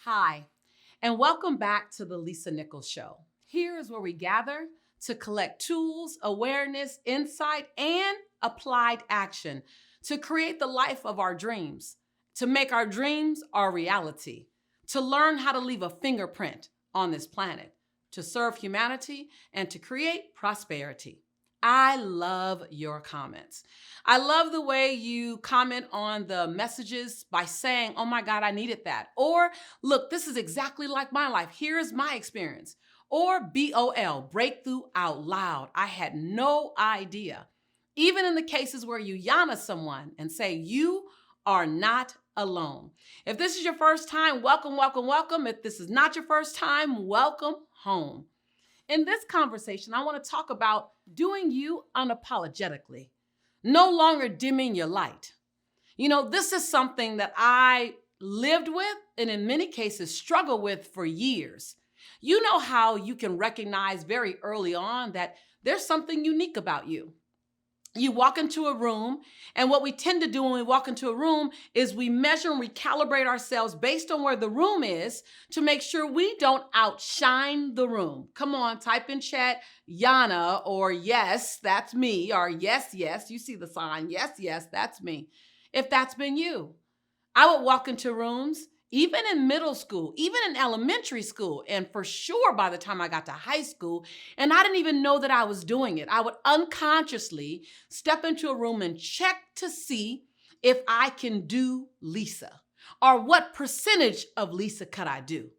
Hi, and welcome back to the Lisa Nichols Show. Here is where we gather to collect tools, awareness, insight, and applied action to create the life of our dreams, to make our dreams our reality, to learn how to leave a fingerprint on this planet, to serve humanity, and to create prosperity. I love your comments. I love the way you comment on the messages by saying, oh my God, I needed that. Or, look, this is exactly like my life. Here's my experience. Or BOL, breakthrough out loud. I had no idea. Even in the cases where you yana someone and say, you are not alone. If this is your first time, welcome, welcome, welcome. If this is not your first time, welcome home. In this conversation, I want to talk about doing you unapologetically, no longer dimming your light. You know, this is something that I lived with and in many cases struggle with for years. You know how you can recognize very early on that there's something unique about you. You walk into a room, and what we tend to do when we walk into a room is we measure and recalibrate ourselves based on where the room is to make sure we don't outshine the room. Come on, type in chat, Yana, or yes, that's me, or yes, yes, you see the sign, yes, yes, that's me. If that's been you, I would walk into rooms, even in middle school, even in elementary school, and for sure by the time I got to high school, and I didn't even know that I was doing it. I would unconsciously step into a room and check to see if I can do Lisa, or what percentage of Lisa could I do.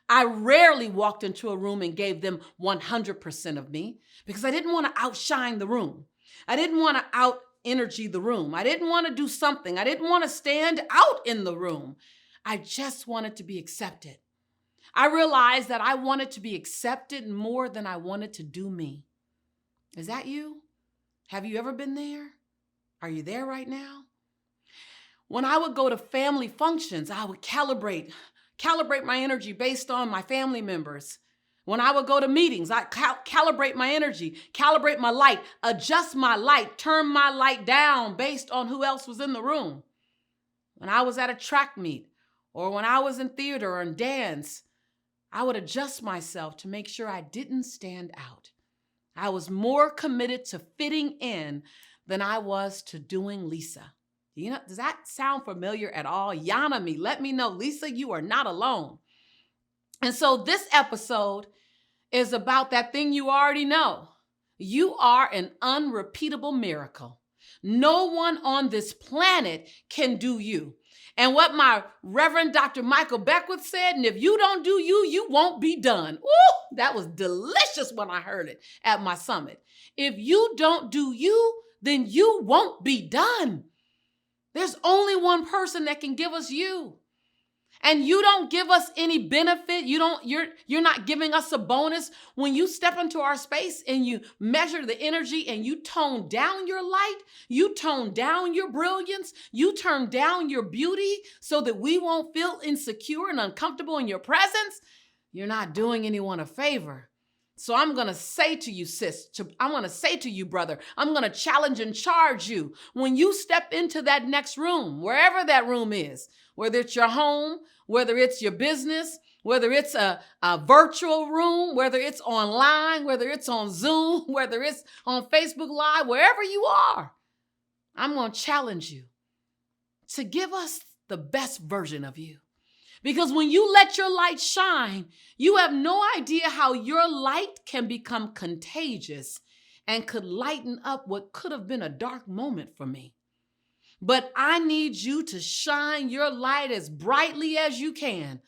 I rarely walked into a room and gave them 100% of me because I didn't want to outshine the room. I didn't want to out energy the room. I didn't want to do something. I didn't want to stand out in the room. I just wanted to be accepted. I realized that I wanted to be accepted more than I wanted to do me. Is that you? Have you ever been there? Are you there right now? When I would go to family functions, I would calibrate my energy based on my family members. When I would go to meetings, I calibrate my energy, calibrate my light, adjust my light, turn my light down based on who else was in the room. When I was at a track meet or when I was in theater or in dance, I would adjust myself to make sure I didn't stand out. I was more committed to fitting in than I was to doing Lisa. Does that sound familiar at all? Yana me, let me know. Lisa, you are not alone. And so this episode is about that thing you already know. You are an unrepeatable miracle. No one on this planet can do you. And what my Reverend Dr. Michael Beckwith said, and if you don't do you, you won't be done. Ooh, that was delicious when I heard it at my summit. If you don't do you, then you won't be done. There's only one person that can give us you. And you don't give us any benefit. You're not giving us a bonus. When you step into our space and you measure the energy and you tone down your light, you tone down your brilliance, you turn down your beauty so that we won't feel insecure and uncomfortable in your presence, you're not doing anyone a favor. So I'm going to say to you, sis, I'm going to say to you, brother, I'm going to challenge and charge you. When you step into that next room, wherever that room is, whether it's your home, whether it's your business, whether it's a virtual room, whether it's online, whether it's on Zoom, whether it's on Facebook Live, wherever you are, I'm going to challenge you to give us the best version of you. Because when you let your light shine, you have no idea how your light can become contagious and could lighten up what could have been a dark moment for me. But I need you to shine your light as brightly as you can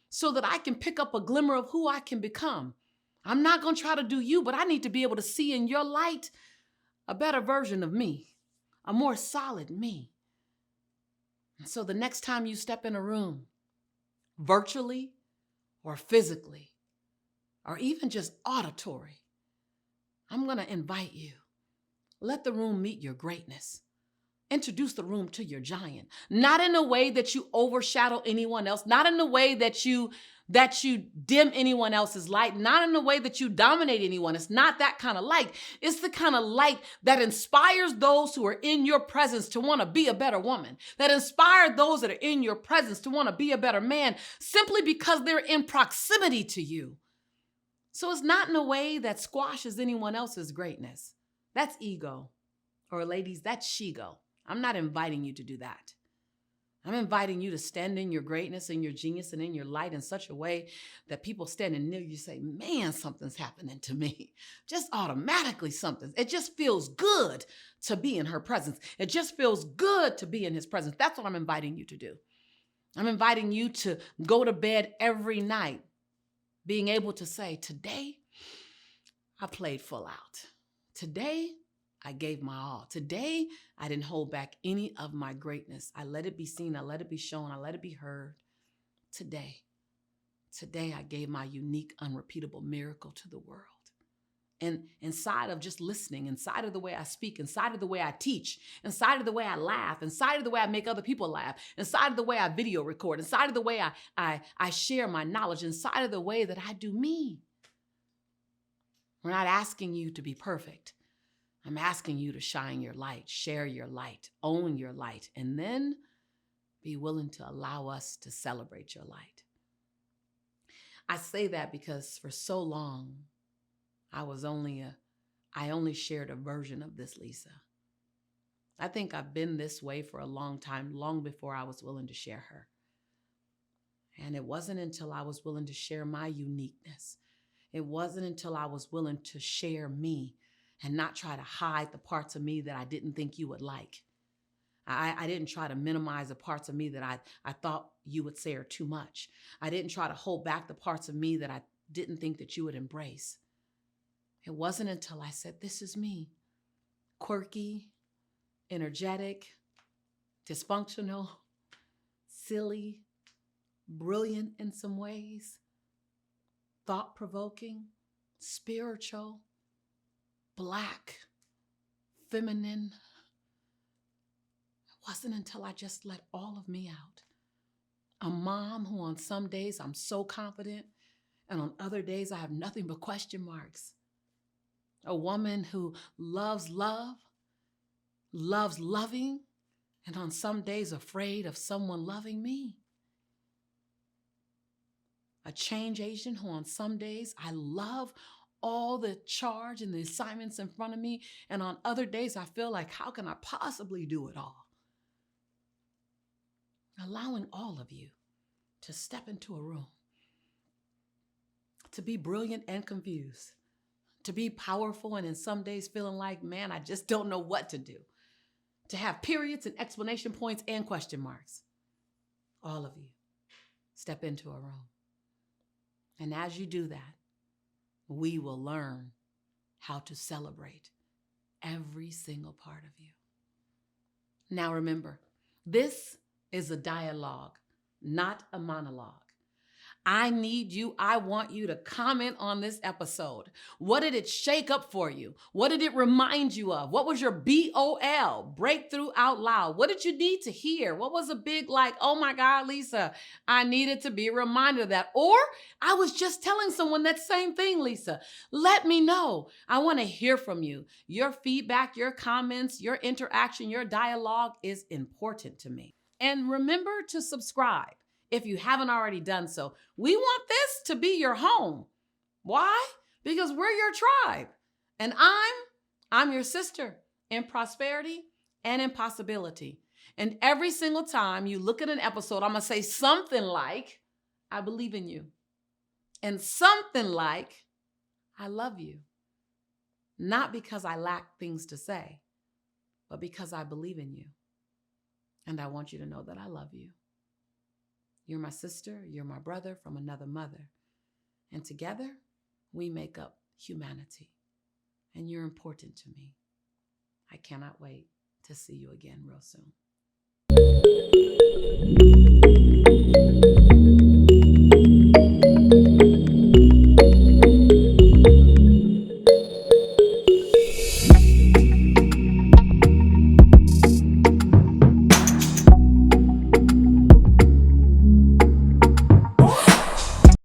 so that I can pick up a glimmer of who I can become. I'm not going to try to do you, but I need to be able to see in your light a better version of me, a more solid me. And so the next time you step in a room, virtually or physically, or even just auditory, I'm going to invite you. Let the room meet your greatness. Introduce the room to your giant, not in a way that you overshadow anyone else, not in a way that you that you dim anyone else's light, not in the way that you dominate anyone. It's not that kind of light. It's the kind of light that inspires those who are in your presence to want to be a better woman, that inspire those that are in your presence to want to be a better man simply because they're in proximity to you. So it's not in a way that squashes anyone else's greatness. That's ego. Or ladies, that's she-go. I'm not inviting you to do that. I'm inviting you to stand in your greatness and your genius and in your light in such a way that people standing near you say, man, something's happening to me. Just automatically something. It just feels good to be in her presence. It just feels good to be in his presence. That's what I'm inviting you to do. I'm inviting you to go to bed every night being able to say, today I played full out. Today I gave my all. Today, I didn't hold back any of my greatness. I let it be seen. I let it be shown. I let it be heard. Today I gave my unique, unrepeatable miracle to the world. And inside of just listening, inside of the way I speak, inside of the way I teach, inside of the way I laugh, inside of the way I make other people laugh, inside of the way I video record, inside of the way I share my knowledge, inside of the way that I do me. We're not asking you to be perfect. I'm asking you to shine your light, share your light, own your light, and then be willing to allow us to celebrate your light. I say that because for so long, I only shared a version of this Lisa. I think I've been this way for a long time, long before I was willing to share her. And it wasn't until I was willing to share my uniqueness. It wasn't until I was willing to share me and not try to hide the parts of me that I didn't think you would like. I didn't try to minimize the parts of me that I thought you would say are too much. I didn't try to hold back the parts of me that I didn't think that you would embrace. It wasn't until I said, this is me. Quirky, energetic, dysfunctional, silly, brilliant in some ways, thought-provoking, spiritual, Black, feminine. It wasn't until I just let all of me out. A mom who on some days I'm so confident, and on other days I have nothing but question marks. A woman who loves love, loves loving, and on some days afraid of someone loving me. A change agent who on some days I love all the charge and the assignments in front of me, and on other days I feel like, how can I possibly do it all? Allowing all of you to step into a room, to be brilliant and confused, to be powerful and in some days feeling like, man, I just don't know what to do, to have periods and exclamation points and question marks. All of you step into a room. And as you do that, we will learn how to celebrate every single part of you. Now remember, this is a dialogue, not a monologue. I need you. I want you to comment on this episode. What did it shake up for you? What did it remind you of? What was your BOL, breakthrough out loud? What did you need to hear? What was a big like, oh my God, Lisa, I needed to be reminded of that. Or I was just telling someone that same thing, Lisa. Let me know. I want to hear from you. Your feedback, your comments, your interaction, your dialogue is important to me. And remember to subscribe if you haven't already done so. We want this to be your home. Why? Because we're your tribe. And I'm your sister in prosperity and in possibility. And every single time you look at an episode, I'm going to say something like, I believe in you. And something like, I love you. Not because I lack things to say, but because I believe in you. And I want you to know that I love you. You're my sister, you're my brother from another mother. And together, we make up humanity. And you're important to me. I cannot wait to see you again real soon.